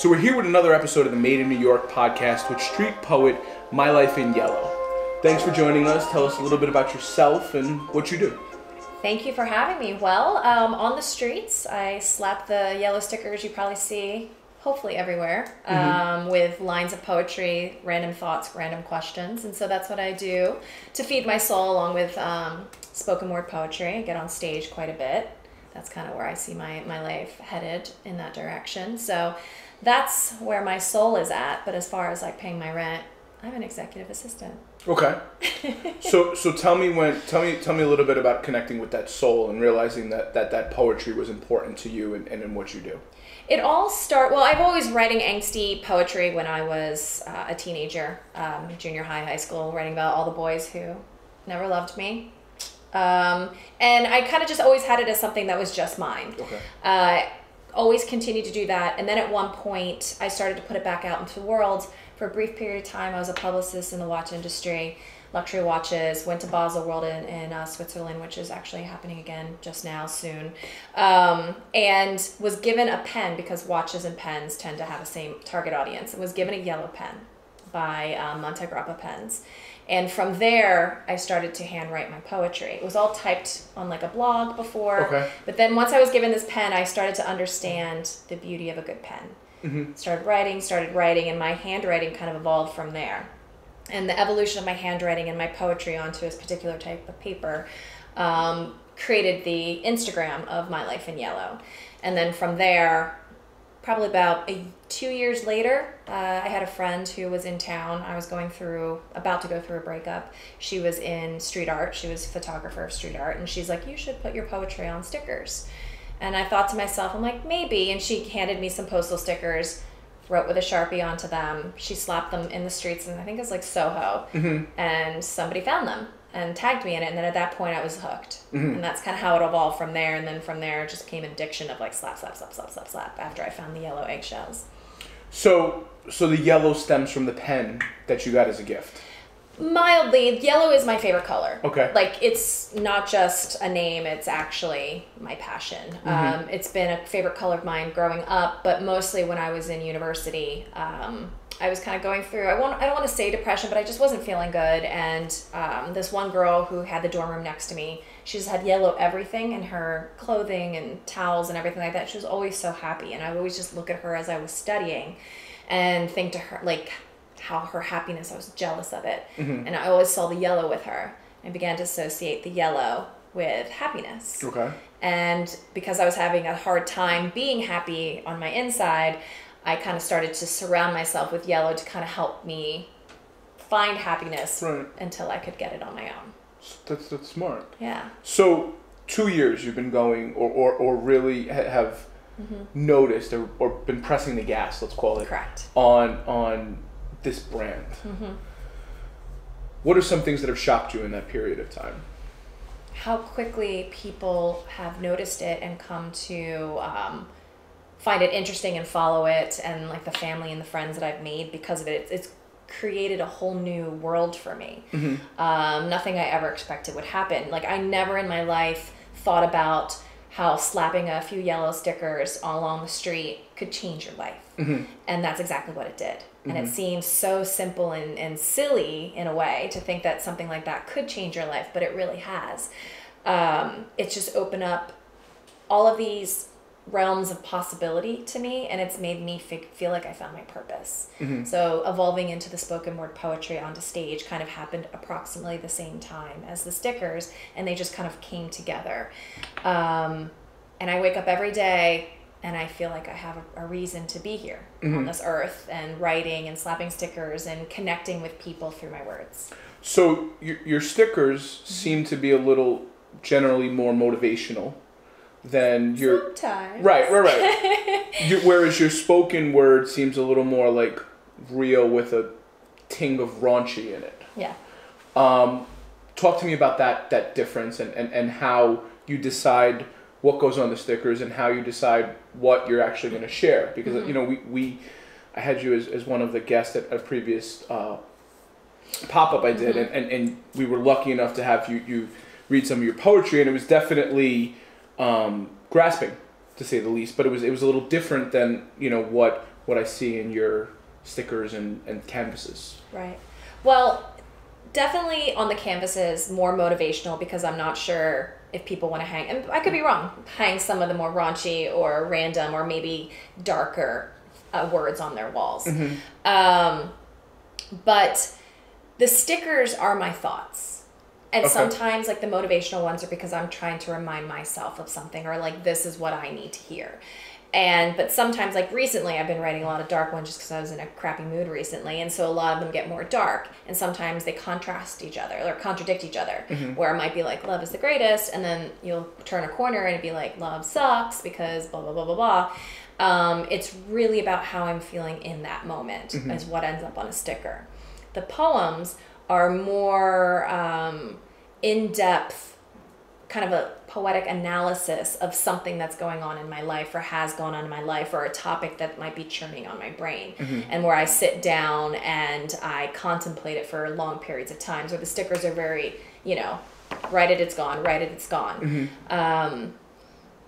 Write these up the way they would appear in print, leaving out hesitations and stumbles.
So we're here with another episode of the Made in New York podcast with street poet My Life in Yellow. Thanks for joining us. Tell us a little bit about yourself and what you do. Thank you for having me. Well, on the streets, I slap the yellow stickers you probably see, hopefully everywhere, with lines of poetry, random thoughts, random questions. And so that's what I do to feed my soul, along with spoken word poetry. I get on stage quite a bit. That's kind of where I see my life headed, in that direction. So that's where my soul is at. But as far as like paying my rent, I'm an executive assistant. Okay. So tell me a little bit about connecting with that soul and realizing that poetry was important to you and in what you do. It all well, I've always writing angsty poetry when I was a teenager, junior high, high school, writing about all the boys who never loved me. And I kind of just always had it as something that was just mine. Okay. Always continued to do that. And then at one point, I started to put it back out into the world. For a brief period of time, I was a publicist in the watch industry, luxury watches, went to Basel World in Switzerland, which is actually happening again just now, soon, and was given a pen, because watches and pens tend to have the same target audience, and was given a yellow pen by Monte Grappa Pens. And from there, I started to handwrite my poetry. It was all typed on like a blog before, Okay. But then once I was given this pen, I started to understand the beauty of a good pen. Mm-hmm. Started writing, and my handwriting kind of evolved from there. And the evolution of my handwriting and my poetry onto this particular type of paper created the Instagram of My Life in Yellow. And then from there, probably about 2 years later, I had a friend who was in town. I was about to go through a breakup. She was in street art. She was a photographer of street art. And she's like, you should put your poetry on stickers. And I thought to myself, I'm like, maybe. And she handed me some postal stickers, wrote with a Sharpie onto them. She slapped them in the streets, and I think it was like Soho. Mm-hmm. And somebody found them and tagged me in it. And then at that point, I was hooked. Mm-hmm. And that's kind of how it evolved from there. And then from there, it just became an addiction of like slap, slap, slap, slap, slap, slap, after I found the yellow eggshells. So the yellow stems from the pen that you got as a gift. Mildly, yellow is my favorite color. Okay. Like, it's not just a name, it's actually my passion. Mm-hmm. It's been a favorite color of mine growing up, but mostly when I was in university, I was kind of going through, I don't want to say depression, but I just wasn't feeling good. And this one girl who had the dorm room next to me, she just had yellow everything in her clothing and towels and everything like that. She was always so happy. And I would always just look at her as I was studying and think to her, like, how her happiness, I was jealous of it. Mm-hmm. And I always saw the yellow with her and began to associate the yellow with happiness. Okay. And because I was having a hard time being happy on my inside, I kind of started to surround myself with yellow to kind of help me find happiness until I could get it on my own. That's smart. Yeah. So 2 years you've been going or really have noticed or been pressing the gas, let's call it. Correct. On this brand. Mm-hmm. What are some things that have shocked you in that period of time? How quickly people have noticed it and come to find it interesting and follow it, and like the family and the friends that I've made because of it. It's created a whole new world for me. Mm-hmm. Nothing I ever expected would happen. Like, I never in my life thought about how slapping a few yellow stickers all along the street could change your life. Mm-hmm. And that's exactly what it did. And Mm-hmm. it seems so simple and silly in a way to think that something like that could change your life, but it really has. It's just opened up all of these realms of possibility to me, and it's made me feel like I found my purpose. Mm-hmm. So evolving into the spoken word poetry onto stage kind of happened approximately the same time as the stickers, and they just kind of came together. And I wake up every day and I feel like I have a reason to be here on this earth, and writing and slapping stickers and connecting with people through my words. So your stickers seem to be a little generally more motivational than your... Sometimes. Right. Whereas your spoken word seems a little more like real with a ting of raunchy in it. Yeah. Talk to me about that difference and how you decide what goes on the stickers and how you decide what you're actually going to share. Because, you know, I had you as one of the guests at a previous pop-up I did, and we were lucky enough to have you read some of your poetry, and it was definitely grasping, to say the least, but it was a little different than, you know, what what I see in your stickers and canvases. Right. Well, definitely on the canvases, more motivational, because I'm not sure if people want to hang, and I could be wrong, hang some of the more raunchy or random or maybe darker words on their walls. But the stickers are my thoughts. And sometimes like the motivational ones are because I'm trying to remind myself of something, or like, this is what I need to hear. But sometimes, like recently, I've been writing a lot of dark ones just because I was in a crappy mood recently. And so a lot of them get more dark. And sometimes they contrast each other or contradict each other, where it might be like, love is the greatest. And then you'll turn a corner and it'd be like, love sucks because blah, blah, blah, blah, blah. It's really about how I'm feeling in that moment is what ends up on a sticker. The poems are more in-depth, kind of a poetic analysis of something that's going on in my life or has gone on in my life, or a topic that might be churning on my brain, and where I sit down and I contemplate it for long periods of time. So the stickers are very, you know, write it, it's gone, write it, it's gone.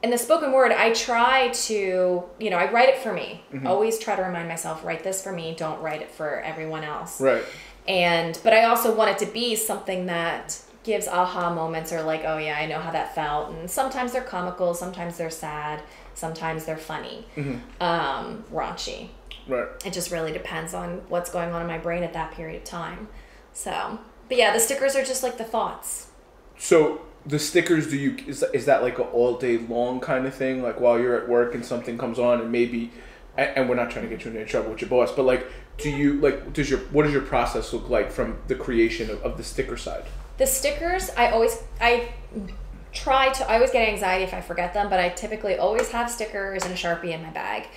In the spoken word, I try to, you know, I write it for me. Always try to remind myself, write this for me, don't write it for everyone else. Right. But I also want it to be something that gives aha moments, or like, oh yeah, I know how that felt. And sometimes they're comical, sometimes they're sad, sometimes they're funny, raunchy. Right. It just really depends on what's going on in my brain at that period of time. So, but yeah, the stickers are just like the thoughts. So the stickers, is that like an all day long kind of thing? Like while you're at work and something comes on, and maybe, and we're not trying to get you in any trouble with your boss, but like, what does your process look like from the creation of the sticker side? The stickers, I always get anxiety if I forget them, but I typically always have stickers and a Sharpie in my bag.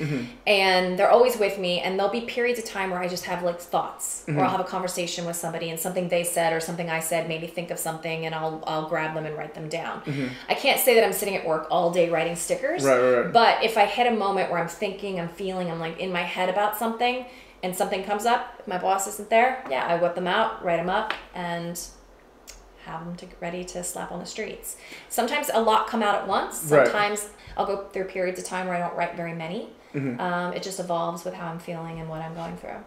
And they're always with me, and there'll be periods of time where I just have like thoughts, or I'll have a conversation with somebody and something they said or something I said made me think of something, and I'll grab them and write them down. I can't say that I'm sitting at work all day writing stickers, right. But if I hit a moment where I'm thinking, I'm feeling, I'm like in my head about something, and something comes up, my boss isn't there, yeah, I whip them out, write them up, and have them ready to slap on the streets. Sometimes a lot come out at once. Sometimes I'll go through periods of time where I don't write very many. It just evolves with how I'm feeling and what I'm going through.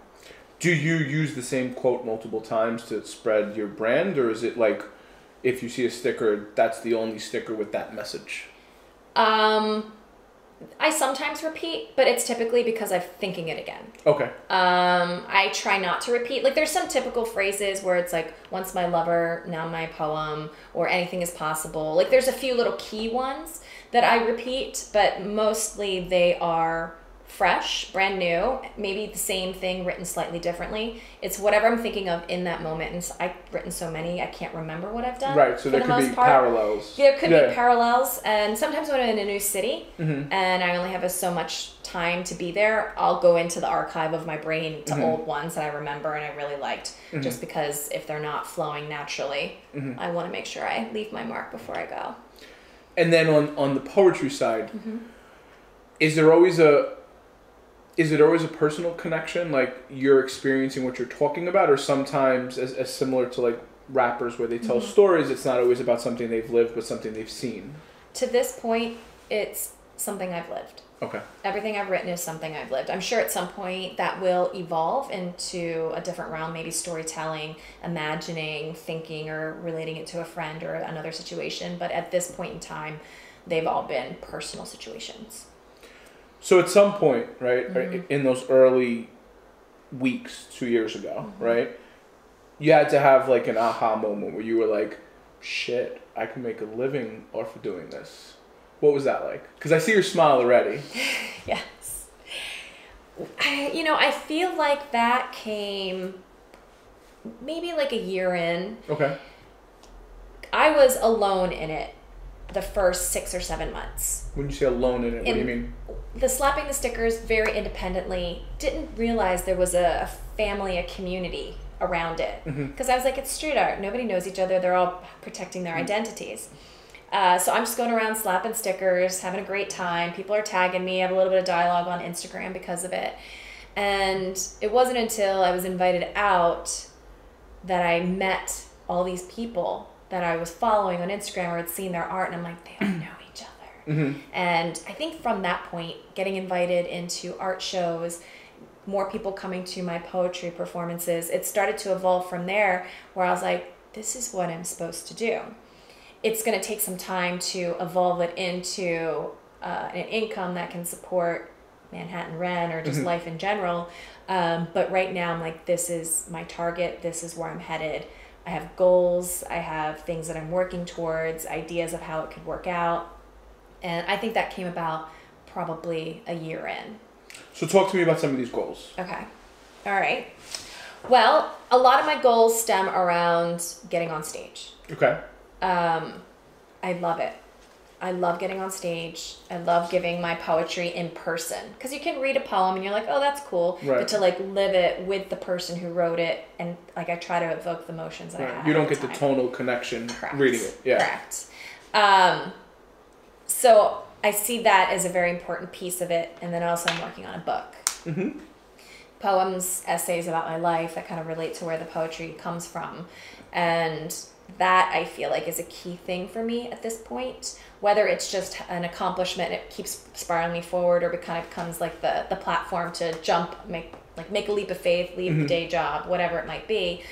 Do you use the same quote multiple times to spread your brand, or is it like, if you see a sticker, that's the only sticker with that message? I sometimes repeat, but it's typically because I'm thinking it again. Okay. I try not to repeat. Like, there's some typical phrases where it's like, once my lover, now my poem, or anything is possible. Like, there's a few little key ones that I repeat, but mostly they are fresh, brand new, maybe the same thing written slightly differently. It's whatever I'm thinking of in that moment. And I've written so many, I can't remember what I've done. Right, so there could be parallels. There could be parallels. And sometimes when I'm in a new city and I only have so much time to be there, I'll go into the archive of my brain to old ones that I remember and I really liked, just because if they're not flowing naturally, I want to make sure I leave my mark before I go. And then on the poetry side, is it always a personal connection, like you're experiencing what you're talking about, or sometimes as similar to like rappers where they tell stories, it's not always about something they've lived but something they've seen? To this point, it's something I've lived. Okay. Everything I've written is something I've lived. I'm sure at some point that will evolve into a different realm, maybe storytelling, imagining, thinking, or relating it to a friend or another situation, but at this point in time, they've all been personal situations. So at some point, right, in those early weeks 2 years ago, right, you had to have like an aha moment where you were like, shit, I can make a living off of doing this. What was that like? Because I see your smile already. Yes. I feel like that came maybe like a year in. Okay. I was alone in it the first 6 or 7 months. When you say alone in it, what do you mean? The slapping the stickers very independently, didn't realize there was a family, a community around it. Because I was like, it's street art. Nobody knows each other. They're all protecting their identities. So I'm just going around slapping stickers, having a great time. People are tagging me. I have a little bit of dialogue on Instagram because of it. And it wasn't until I was invited out that I met all these people that I was following on Instagram or had seen their art, and I'm like, they all know each other. And I think from that point, getting invited into art shows, more people coming to my poetry performances, it started to evolve from there, where I was like, this is what I'm supposed to do. It's going to take some time to evolve it into an income that can support Manhattan rent or just life in general. But right now I'm like, this is my target. This is where I'm headed. I have goals. I have things that I'm working towards, ideas of how it could work out. And I think that came about probably a year in. So talk to me about some of these goals. Okay. All right. Well, a lot of my goals stem around getting on stage. Okay. I love it. I love getting on stage. I love giving my poetry in person, because you can read a poem and you're like, oh, that's cool. Right. But to like live it with the person who wrote it, and like I try to evoke the emotions that I had. You don't at the get the time. tonal connection Correct. reading it. Yeah. Correct. So I see that as a very important piece of it. And then also I'm working on a book. Poems, essays about my life that kind of relate to where the poetry comes from. And that I feel like is a key thing for me at this point. Whether it's just an accomplishment, it keeps spiraling me forward, or it kind of becomes like the platform to jump, make a leap of faith, leave the day job, whatever it might be.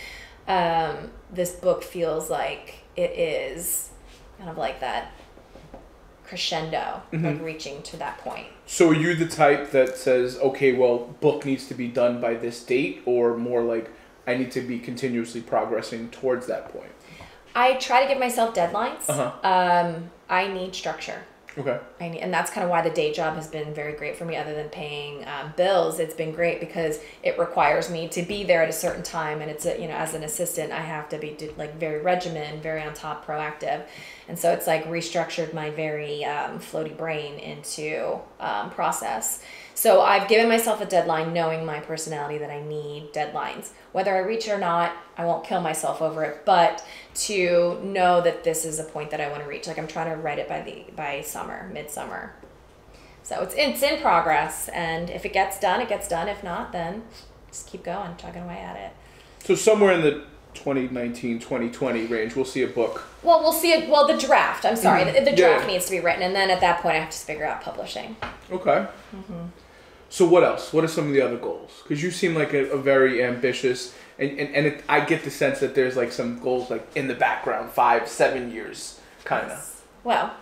This book feels like it is kind of like that crescendo, like reaching to that point. So are you the type that says, okay, well, book needs to be done by this date, or more like I need to be continuously progressing towards that point? I try to give myself deadlines. I need structure. Okay. And that's kind of why the day job has been very great for me. Other than paying bills, it's been great because it requires me to be there at a certain time, and it's as an assistant, I have to be like very regimented, very on top, proactive, and so it's like restructured my very floaty brain into process. So I've given myself a deadline, knowing my personality that I need deadlines. Whether I reach it or not, I won't kill myself over it, but to know that this is a point that I want to reach. Like I'm trying to write it by summer, midsummer. So it's in progress, and if it gets done, it gets done. If not, then just keep going, chugging away at it. So somewhere in the 2019, 2020 range, we'll see a book. Well, we'll see it. Well, the draft. I'm sorry, the draft needs to be written, and then at that point, I have to figure out publishing. Okay. So what else? What are some of the other goals? Because you seem like a very ambitious, and I get the sense that there's like some goals like in the background, 5-7 years, kind of. Well,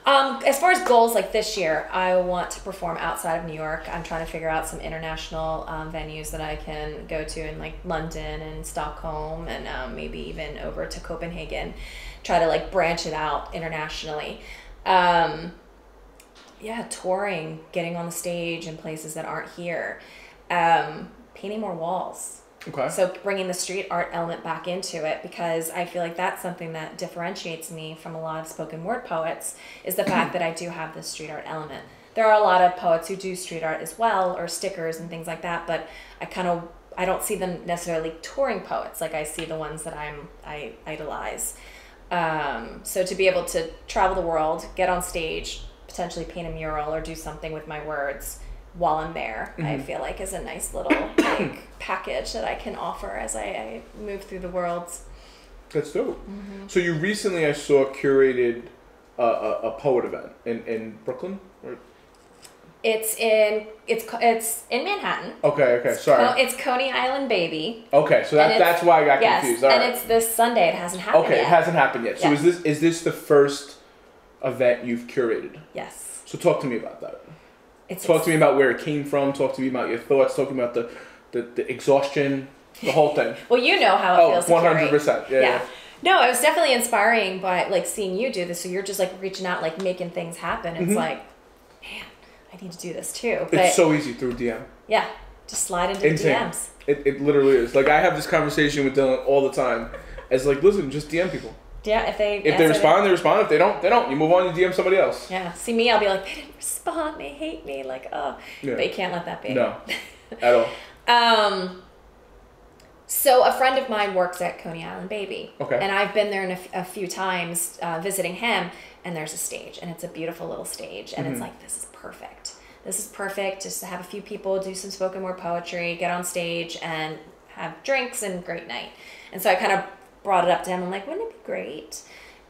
as far as goals, like this year, I want to perform outside of New York. I'm trying to figure out some international venues that I can go to in like London and Stockholm, and maybe even over to Copenhagen. Try to like branch it out internationally. Touring, getting on the stage in places that aren't here, painting more walls. Okay. So bringing the street art element back into it, because I feel like that's something that differentiates me from a lot of spoken word poets, is the fact that I do have this street art element. There are a lot of poets who do street art as well, or stickers and things like that, but I don't see them necessarily touring poets like I see the ones that I idolize. So to be able to travel the world, get on stage, potentially paint a mural or do something with my words while I'm there, I feel like is a nice little like package that I can offer as I move through the world. That's dope. So you recently, I saw, curated a poet event in Brooklyn? Or? It's in Manhattan. Okay, sorry. It's Coney Island Baby. Okay, so that's why I got confused. All and right. it's this Sunday. It hasn't happened yet. Okay, it hasn't happened yet. So Yes. is this the first event you've curated? Yes. So talk to me about that. Talk to me about where it came from. Talk to me about your thoughts. Talk to me about the exhaustion, the whole thing. Well, you know how it feels to curate. 100%. Yeah. No, it was definitely inspiring by like seeing you do this. So you're just like reaching out, like making things happen. It's like, man, I need to do this too. But, it's so easy through DM. Yeah, just slide into the DMs. It literally is. Like I have this conversation with Dylan all the time. It's like, listen, just DM people. Yeah, if they respond, they respond. If they don't, they don't. You move on, you DM somebody else. Yeah. See me, I'll be like, they didn't respond, they hate me, like, oh. Yeah. But you can't let that be. No. At all. So a friend of mine works at Coney Island Baby. Okay. And I've been there a few times visiting him, and there's a stage, and it's a beautiful little stage, and it's like, this is perfect. This is perfect just to have a few people do some spoken word poetry, get on stage, and have drinks and great night. And so I kind of brought it up to him. I'm like, wouldn't it be great?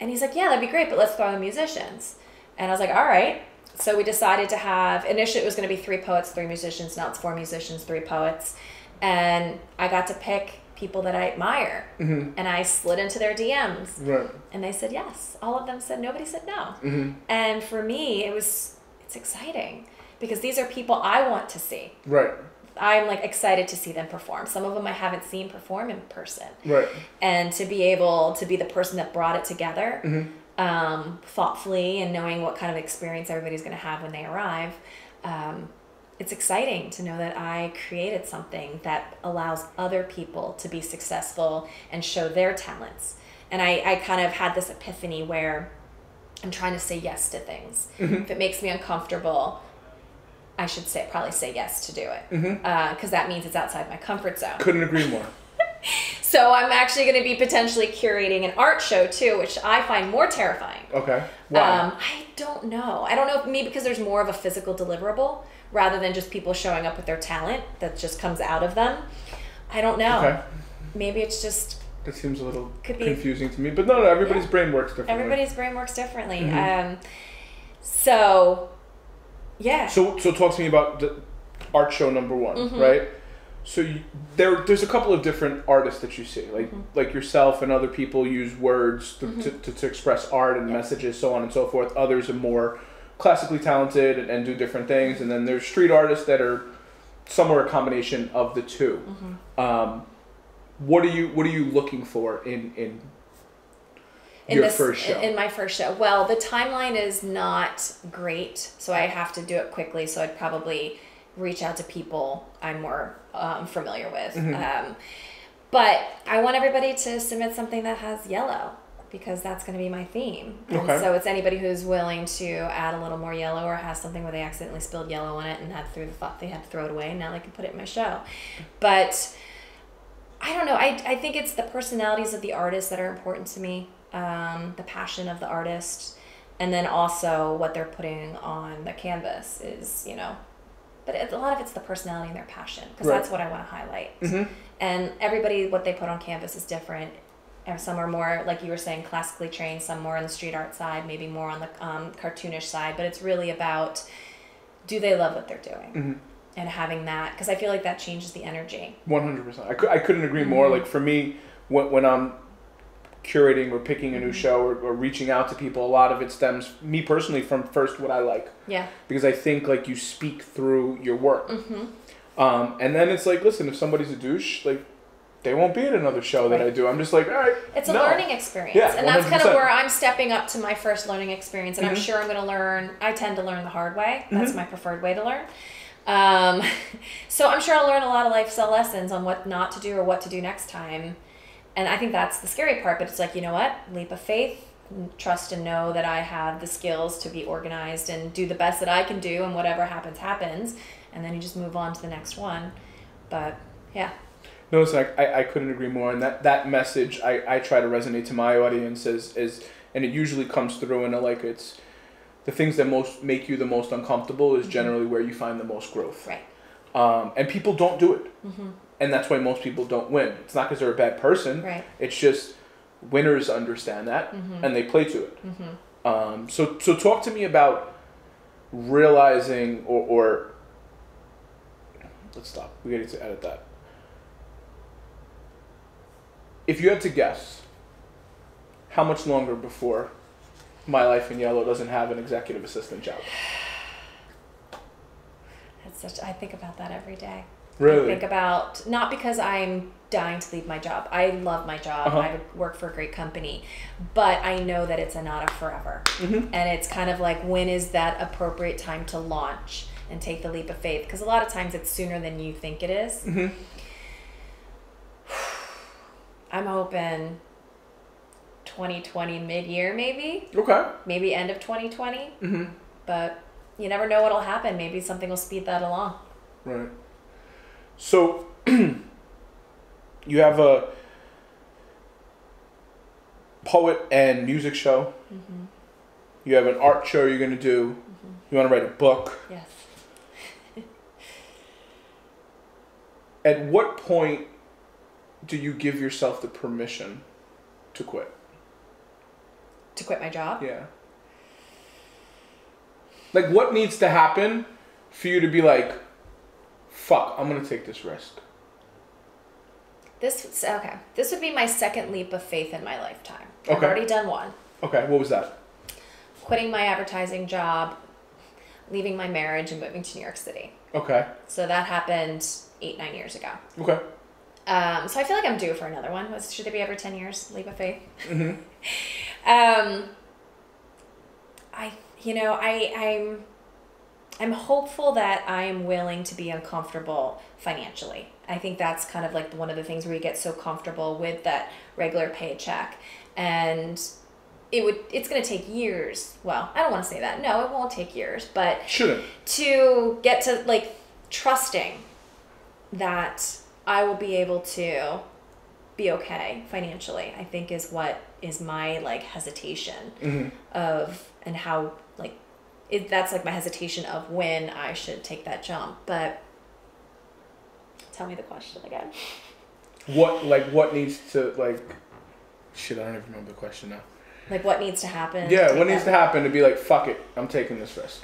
And he's like, yeah, that'd be great, but let's throw in musicians. And I was like, all right. So we decided to have, initially it was going to be 3 poets, 3 musicians. Now it's 4 musicians, 3 poets. And I got to pick people that I admire. Mm-hmm. And I slid into their DMs. Right. And they said yes. All of them said, nobody said no. Mm-hmm. And for me, it's exciting because these are people I want to see. Right. I'm like excited to see them perform. Some of them I haven't seen perform in person. Right. And to be able to be the person that brought it together, Mm-hmm. thoughtfully, and knowing what kind of experience everybody's going to have when they arrive, it's exciting to know that I created something that allows other people to be successful and show their talents. And I kind of had this epiphany where I'm trying to say yes to things. Mm-hmm. If it makes me uncomfortable, I should probably say yes to do it. Mm-hmm. Because that means it's outside my comfort zone. Couldn't agree more. So I'm actually going to be potentially curating an art show too, which I find more terrifying. Okay. Why? I don't know. I don't know if maybe because there's more of a physical deliverable rather than just people showing up with their talent that just comes out of them. I don't know. Okay. Maybe it's just... That seems a little Could be. confusing to me. But no, everybody's brain works differently. Everybody's brain works differently. Mm-hmm. So, yeah. So talk to me about the art show number 1, Mm-hmm. right? So there's a couple of different artists that you see, like yourself and other people use words to express art and messages, so on and so forth. Others are more classically talented and do different things, and then there's street artists that are somewhere a combination of the two. Mm-hmm. What are you looking for in your first show? In my first show. Well, the timeline is not great, so I have to do it quickly. So I'd probably reach out to people I'm more familiar with. Mm-hmm. But I want everybody to submit something that has yellow because that's going to be my theme. And Okay. so it's anybody who's willing to add a little more yellow or has something where they accidentally spilled yellow on it and thought they had to throw it away and now they can put it in my show. But I don't know. I think it's the personalities of the artists that are important to me, the passion of the artist, and then also what they're putting on the canvas is, but a lot of it's the personality and their passion because that's what I want to highlight. Mm-hmm. And everybody, what they put on canvas is different. And some are more, like you were saying, classically trained, some more on the street art side, maybe more on the cartoonish side. But it's really about, do they love what they're doing? Mm-hmm. And having that, because I feel like that changes the energy. 100%. I couldn't agree more. Like for me, when I'm curating or picking a new show or reaching out to people, a lot of it stems, me personally, from first what I like. Yeah. Because I think like you speak through your work. Mm-hmm. And then it's like, listen, if somebody's a douche, like they won't be at another show that I do. I'm just like, all right. It's a learning experience. Yeah, and that's 100%. kind of where I'm stepping up to my first learning experience. And I'm sure I'm going to learn, I tend to learn the hard way. That's my preferred way to learn. So I'm sure I'll learn a lot of life lessons on what not to do or what to do next time. And I think that's the scary part, but it's like, you know what? Leap of faith, trust and know that I have the skills to be organized and do the best that I can do, and whatever happens, happens. And then you just move on to the next one. But yeah. No, it's like I couldn't agree more. And that message I try to resonate to my audience is and it usually comes through in it's the things that most make you the most uncomfortable is generally where you find the most growth. Right. And people don't do it. Mm-hmm. And that's why most people don't win. It's not because they're a bad person. Right. It's just winners understand that and they play to it. Mm-hmm. So talk to me about realizing or let's stop. We got to edit that. If you had to guess, how much longer before My Life in Yellow doesn't have an executive assistant job? I think about that every day. Really? I think about, not because I'm dying to leave my job. I love my job. I work for a great company. But I know that it's not a forever. Mm-hmm. And it's kind of like, when is that appropriate time to launch and take the leap of faith? Because a lot of times it's sooner than you think it is. Mm-hmm. I'm hoping 2020 mid-year maybe. Okay. Maybe end of 2020. Mm-hmm. But you never know what'll happen. Maybe something will speed that along. Right. So, you have a poet and music show. Mm-hmm. You have an art show you're going to do. Mm-hmm. You want to write a book. Yes. At what point do you give yourself the permission to quit? To quit my job? Yeah. Like, what needs to happen for you to be like, fuck, I'm going to take this risk? This would be my second leap of faith in my lifetime. Okay. I've already done one. Okay, what was that? Quitting my advertising job, leaving my marriage, and moving to New York City. Okay. So that happened 8-9 years ago. Okay. So I feel like I'm due for another one. Should it be every 10 years, leap of faith? Mm-hmm. I'm hopeful that I'm willing to be uncomfortable financially. I think that's kind of like one of the things where you get so comfortable with that regular paycheck, and it's going to take years. Well, I don't want to say that. No, it won't take years, but shouldn't. To get to like trusting that I will be able to be okay financially, I think is what is my like hesitation of, and how like that's like my hesitation of when I should take that jump. But tell me the question again. What needs to like, shit, I don't even remember the question now. Like what needs to happen? Yeah, what needs to happen to be like, fuck it, I'm taking this risk?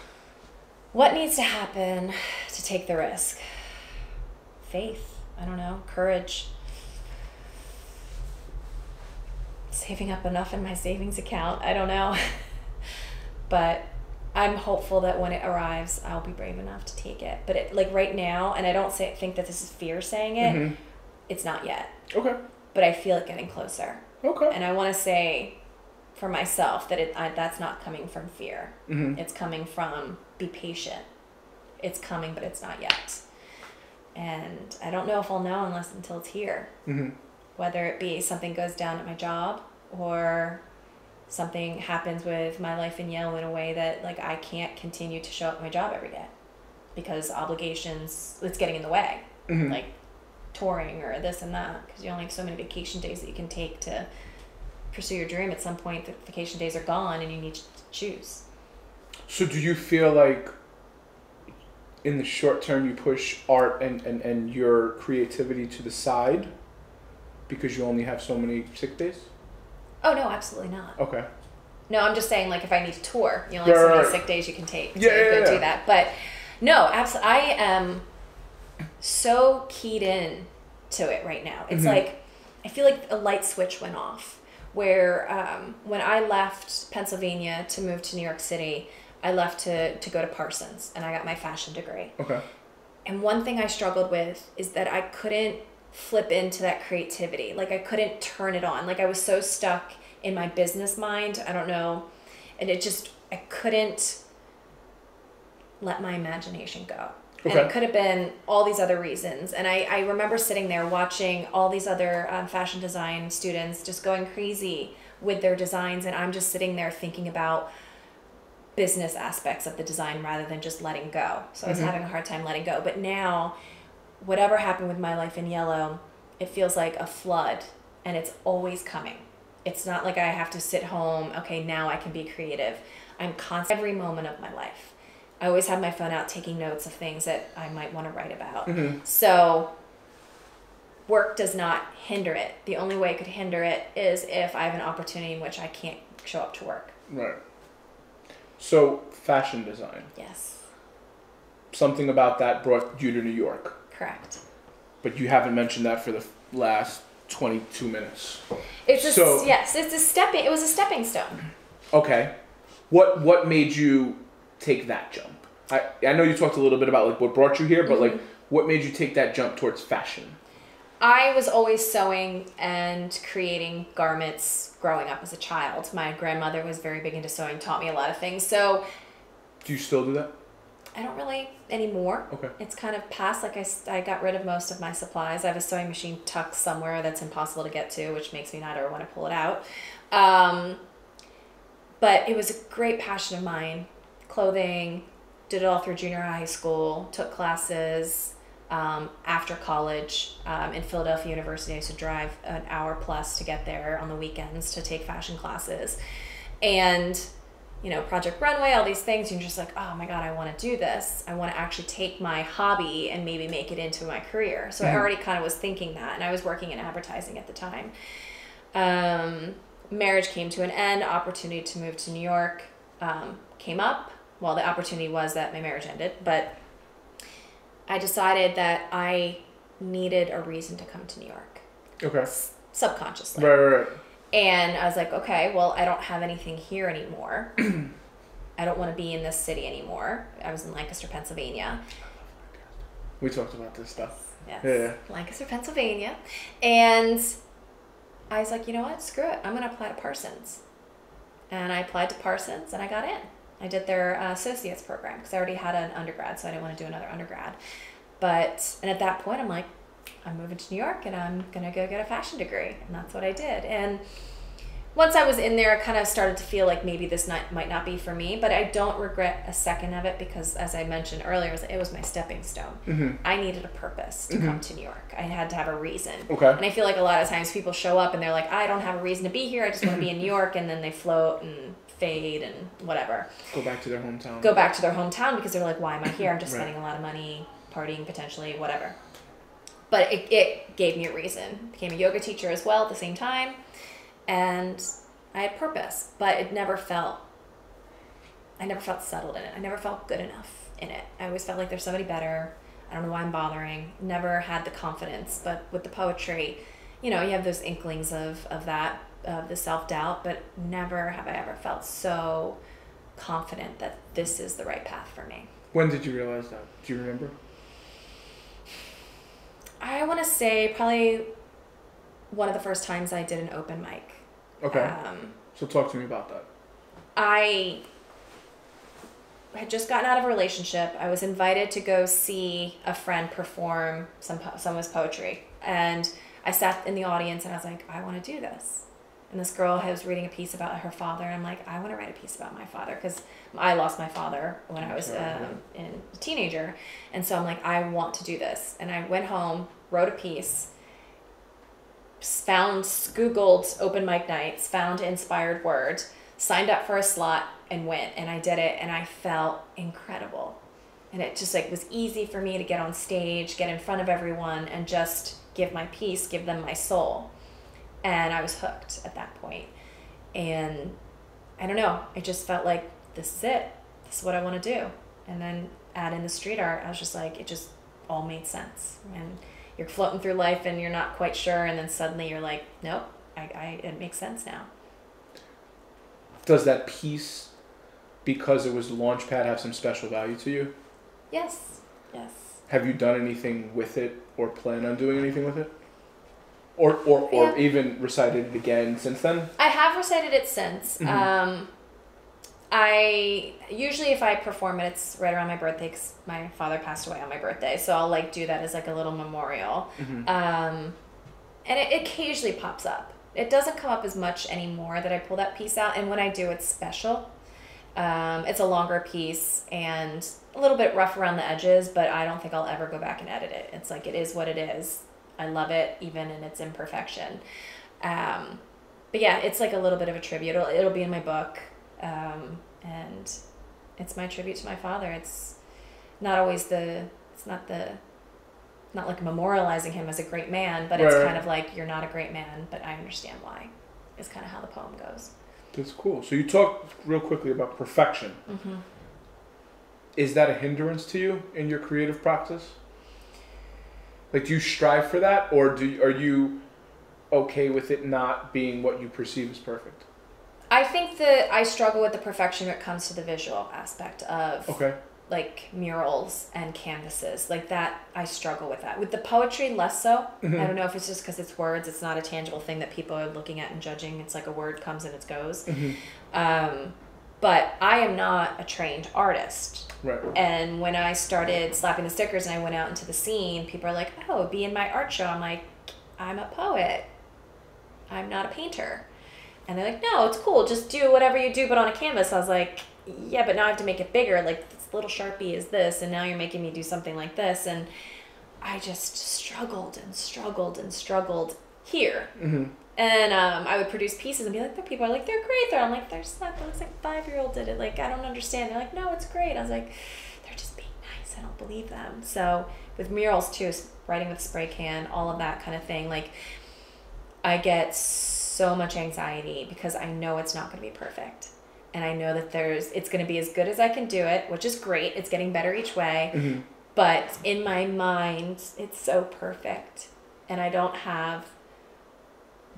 What needs to happen to take the risk? Faith. I don't know. Courage. Saving up enough in my savings account. I don't know. But I'm hopeful that when it arrives, I'll be brave enough to take it. But like right now, and I don't think that this is fear saying it, it's not yet. Okay. But I feel it getting closer. Okay. And I want to say for myself that that's not coming from fear. It's coming from be patient. It's coming, but it's not yet. And I don't know if I'll know until it's here. Whether it be something goes down at my job or something happens with my life in Yale in a way that like I can't continue to show up at my job every day because obligations, it's getting in the way. Like touring or this and that, because you only have so many vacation days that you can take to pursue your dream. At some point, the vacation days are gone and you need to choose. So do you feel like in the short term you push art and your creativity to the side because you only have so many sick days? Oh, no, absolutely not. Okay. No, I'm just saying, like, if I need to tour, you know, like so many sick days you can take to go do that. But no, absolutely. I am so keyed in to it right now. It's like, I feel like a light switch went off where when I left Pennsylvania to move to New York City, I left to go to Parsons and I got my fashion degree. Okay. And one thing I struggled with is that I couldn't flip into that creativity. Like I couldn't turn it on. Like I was so stuck in my business mind. I don't know. And I couldn't let my imagination go. Okay. And it could have been all these other reasons. And I remember sitting there watching all these other fashion design students just going crazy with their designs. And I'm just sitting there thinking about business aspects of the design rather than just letting go. So I was having a hard time letting go. But now, whatever happened with my life in yellow, it feels like a flood and it's always coming. It's not like I have to sit home, okay, now I can be creative. I'm constant every moment of my life. I always have my phone out taking notes of things that I might want to write about. So work does not hinder it. The only way it could hinder it is if I have an opportunity in which I can't show up to work. Right. So fashion design. Yes. Something about that brought you to New York. Correct. But you haven't mentioned that for the last 22 minutes. It was a stepping stone. Okay. What made you take that jump? I know you talked a little bit about like what brought you here, but like what made you take that jump towards fashion? I was always sewing and creating garments growing up as a child. My grandmother was very big into sewing, taught me a lot of things. So do you still do that? I don't really anymore. Okay. It's kind of past. Like I got rid of most of my supplies. I have a sewing machine tucked somewhere that's impossible to get to, which makes me not ever want to pull it out. But it was a great passion of mine. Clothing, did it all through junior high school, took classes after college in Philadelphia University. I used to drive an hour plus to get there on the weekends to take fashion classes. And you know, Project Runway, all these things, you're just like, oh my God, I want to do this. I want to actually take my hobby and maybe make it into my career. So I already kind of was thinking that, and I was working in advertising at the time. Marriage came to an end, opportunity to move to New York came up, well, the opportunity was that my marriage ended, but I decided that I needed a reason to come to New York. Okay. Subconsciously. Right. And I was like, okay, well, I don't have anything here anymore. I don't want to be in this city anymore. I was in Lancaster, Pennsylvania. We talked about this stuff. Yes. Yeah. Lancaster, Pennsylvania. And I was like, you know what? Screw it. I'm going to apply to Parsons. And I applied to Parsons and I got in. I did their associate's program because I already had an undergrad, so I didn't want to do another undergrad. And at that point, I'm like, I'm moving to New York and I'm going to go get a fashion degree. And that's what I did. And once I was in there, I kind of started to feel like maybe this might not be for me, but I don't regret a second of it because, as I mentioned earlier, it was my stepping stone. Mm-hmm. I needed a purpose to come to New York. I had to have a reason. Okay. And I feel like a lot of times people show up and they're like, I don't have a reason to be here. I just want to be in New York. And then they float and fade and whatever. Go back to their hometown because they're like, why am I here? I'm just spending a lot of money, partying potentially, whatever. But it gave me a reason. Became a yoga teacher as well at the same time. And I had purpose, but I never felt settled in it. I never felt good enough in it. I always felt like there's somebody better. I don't know why I'm bothering. Never had the confidence. But with the poetry, you have those inklings of that, the self-doubt, but never have I ever felt so confident that this is the right path for me. When did you realize that? Do you remember? I want to say probably one of the first times I did an open mic. Okay. So talk to me about that. I had just gotten out of a relationship. I was invited to go see a friend perform some of his poetry. And I sat in the audience and I was like, I want to do this. And this girl was reading a piece about her father. And I'm like, I want to write a piece about my father because I lost my father when I was a teenager. And so I'm like, I want to do this. And I went home, wrote a piece, Googled open mic nights, found inspired word, signed up for a slot and went. And I did it and I felt incredible. And it just was easy for me to get on stage, get in front of everyone and just give my piece, give them my soul. And I was hooked at that point. And I don't know, I just felt like this is it. This is what I want to do. And then add in the street art, I was just like, it just all made sense. And you're floating through life and you're not quite sure. And then suddenly you're like, nope, it makes sense now. Does that piece, because it was Launchpad, have some special value to you? Yes. Have you done anything with it or plan on doing anything with it? Or even recited it again since then? I have recited it since. Mm-hmm. I usually, if I perform it, it's right around my birthday because my father passed away on my birthday. So I'll do that as a little memorial. Mm-hmm. And it occasionally pops up. It doesn't come up as much anymore that I pull that piece out. And when I do, it's special. It's a longer piece and a little bit rough around the edges, but I don't think I'll ever go back and edit it. It's it is what it is. I love it, even in its imperfection. But yeah, it's a little bit of a tribute. It'll be in my book. And it's my tribute to my father. It's not always not memorializing him as a great man, but it's kind of you're not a great man, but I understand why, is kind of how the poem goes. That's cool. So you talked real quickly about perfection. Mm-hmm. Is that a hindrance to you in your creative practice? Do you strive for that, or are you okay with it not being what you perceive as perfect? I think that I struggle with the perfection when it comes to the visual aspect of murals and canvases. That, I struggle with that. With the poetry, less so. Mm-hmm. I don't know if it's just because it's words. It's not a tangible thing that people are looking at and judging. It's a word comes and it goes. Mm-hmm. But I am not a trained artist. Right. And when I started slapping the stickers and I went out into the scene, people are like, oh, be in my art show. I'm like, I'm a poet. I'm not a painter. And they're like, no, it's cool. Just do whatever you do, but on a canvas. I was like, yeah, but now I have to make it bigger. This little Sharpie is this, and now you're making me do something like this. And I just struggled and struggled and struggled here. Mm-hmm. And I would produce pieces and be like, people are like, they're great. I'm like, there's not, it looks like a 5-year-old did it. I don't understand. They're like, no, it's great. I was like, they're just being nice. I don't believe them. So with murals too, writing with spray can, all of that kind of thing, I get so much anxiety because I know it's not going to be perfect. and I know that it's going to be as good as I can do it, which is great. It's getting better each way. Mm-hmm. But in my mind, it's so perfect. And I don't have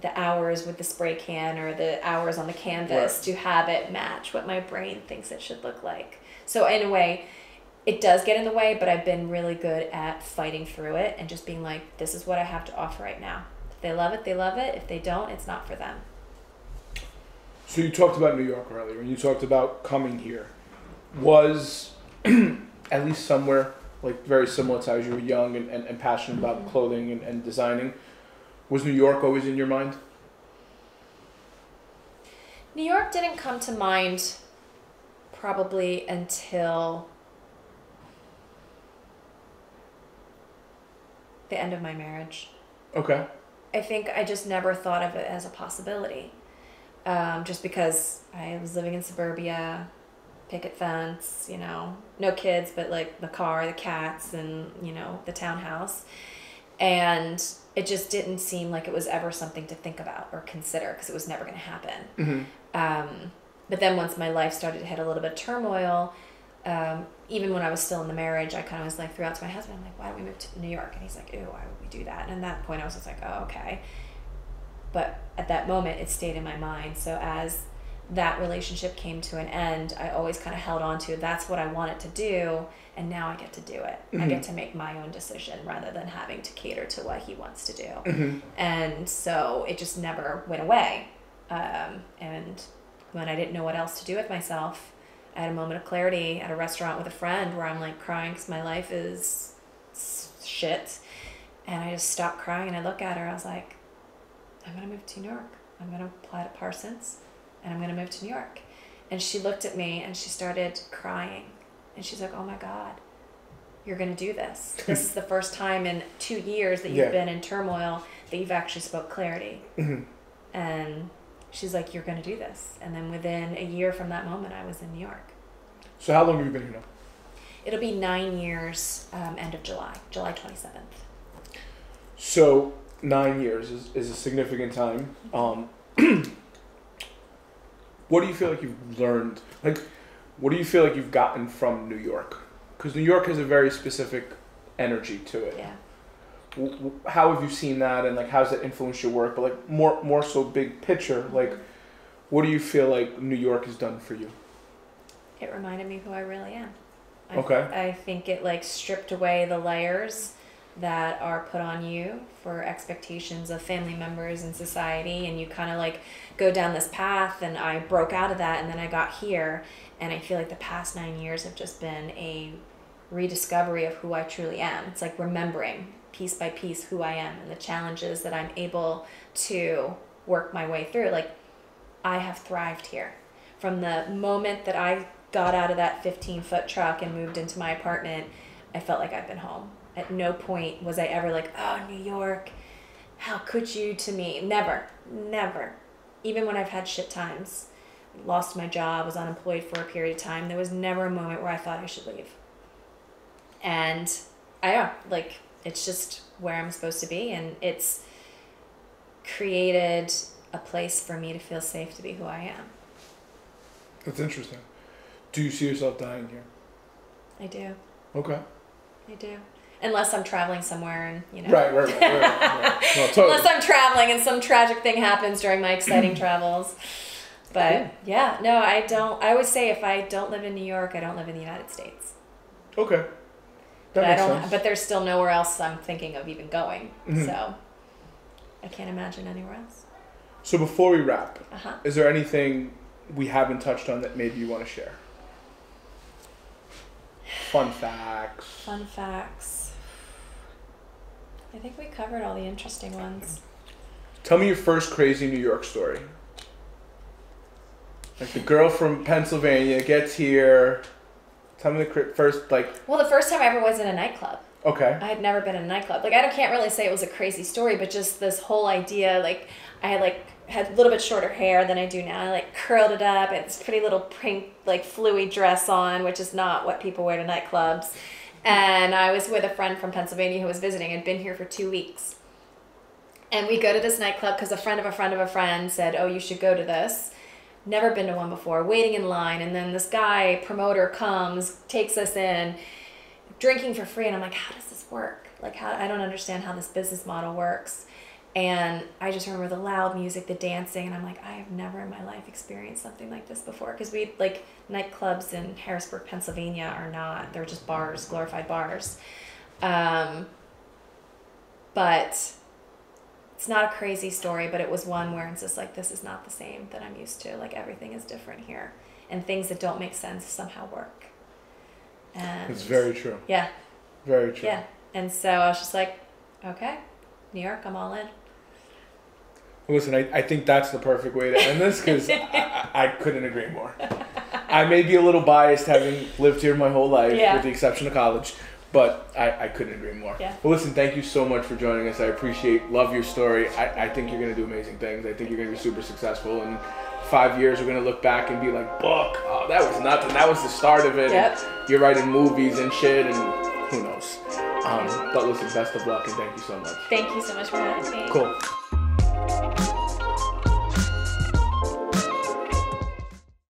the hours with the spray can or the hours on the canvas to have it match what my brain thinks it should look like. So in a way, it does get in the way, but I've been really good at fighting through it and just being like, this is what I have to offer right now. If they love it, they love it. If they don't, it's not for them. So you talked about New York earlier, and you talked about coming here. Was, at least somewhere, like very similar to as you were young and passionate about clothing and designing, was New York always in your mind? New York didn't come to mind probably until the end of my marriage. Okay. I think I just never thought of it as a possibility. Just because I was living in suburbia, picket fence, you know, no kids, but like the car, the cats, and, you know, the townhouse. And it just didn't seem like it was ever something to think about or consider because it was never going to happen. Mm-hmm. But then once my life started to hit a little bit of turmoil, even when I was still in the marriage, I kind of was like, threw out to my husband, I'm like, why don't we move to New York? And he's like, ew, why would we do that? And at that point I was just like, oh, okay. But at that moment, it stayed in my mind. So as that relationship came to an end, I always kind of held on to, that's what I wanted to do, and now I get to do it. Mm-hmm. I get to make my own decision rather than having to cater to what he wants to do. Mm-hmm. And so it just never went away. And when I didn't know what else to do with myself, I had a moment of clarity at a restaurant with a friend where I'm like crying because my life is shit. And I just stopped crying and I look at her. I was like, I'm going to move to New York. I'm going to apply to Parsons and I'm going to move to New York. And she looked at me and she started crying. And she's like, oh my God, you're going to do this. This is the first time in 2 years that you've been in turmoil that you've actually spoke clarity. Mm-hmm. And she's like, you're going to do this. And then within a year from that moment, I was in New York. So how long have you been here now? It'll be 9 years, end of July 27th. So 9 years is a significant time. What do you feel like you've learned? Like, what do you feel like you've gotten from New York? Because New York has a very specific energy to it. Yeah. How have you seen that, and like how's that influenced your work? But like more so big picture, like what do you feel like New York has done for you? It reminded me who I really am. I think it like stripped away the layers that are put on you for expectations of family members and society, and you kind of like go down this path, and I broke out of that, and then I got here, and I feel like the past 9 years have just been a rediscovery of who I truly am. It's like remembering piece by piece who I am and the challenges that I'm able to work my way through. Like, I have thrived here. From the moment that I got out of that 15-foot truck and moved into my apartment, I felt like I've been home. At no point was I ever like, oh, New York, how could you, to me? Never. Even when I've had shit times, lost my job, was unemployed for a period of time, there was never a moment where I thought I should leave. And it's just where I'm supposed to be, and it's created a place for me to feel safe to be who I am. That's interesting. Do you see yourself dying here? I do. Okay. I do. Unless I'm traveling somewhere and, you know. Right. No, totally. Unless I'm traveling and some tragic thing happens during my exciting travels. But, cool. Yeah, no, I don't. I always say if I don't live in New York, I don't live in the United States. Okay. That makes sense. But there's still nowhere else I'm thinking of even going. Mm-hmm. So I can't imagine anywhere else. So before we wrap, is there anything we haven't touched on that maybe you want to share? Fun facts. I think we covered all the interesting ones. Tell me your first crazy New York story. Like the girl from Pennsylvania gets here. Tell me the first, like... Well, the first time I ever was in a nightclub. Okay. I had never been in a nightclub. Like, can't really say it was a crazy story, but just this whole idea, like, I had a little bit shorter hair than I do now. I, curled it up. I had this pretty little pink, fluey dress on, which is not what people wear to nightclubs. And I was with a friend from Pennsylvania who was visiting. I'd been here for 2 weeks. And we go to this nightclub because a friend of a friend of a friend said, oh, you should go to this. never been to one before, waiting in line, and then this guy promoter comes, takes us in, drinking for free, and I'm like, how does this work? Like, I don't understand how this business model works. And I just remember the loud music, the dancing, and I'm like, I have never in my life experienced something like this before. Because we, like, nightclubs in Harrisburg, Pennsylvania are not, they're just bars, glorified bars. But it's not a crazy story, but it was one where it's just like, this is not the same that I'm used to. Like, everything is different here. And things that don't make sense somehow work. And it's very true. Yeah. Very true. Yeah. And so I was just like, okay, New York, I'm all in. Listen, I think that's the perfect way to end this, because I couldn't agree more. I may be a little biased having lived here my whole life, with the exception of college, but I couldn't agree more. Yeah. Well, listen, thank you so much for joining us. I love your story. I think you're going to do amazing things. I think you're going to be super successful. In 5 years, we're going to look back and be like, book, oh, that was nothing. That was the start of it. Yep. You're writing movies and shit, and who knows. But listen, best of luck, and thank you so much. Thank you so much for having me. Cool.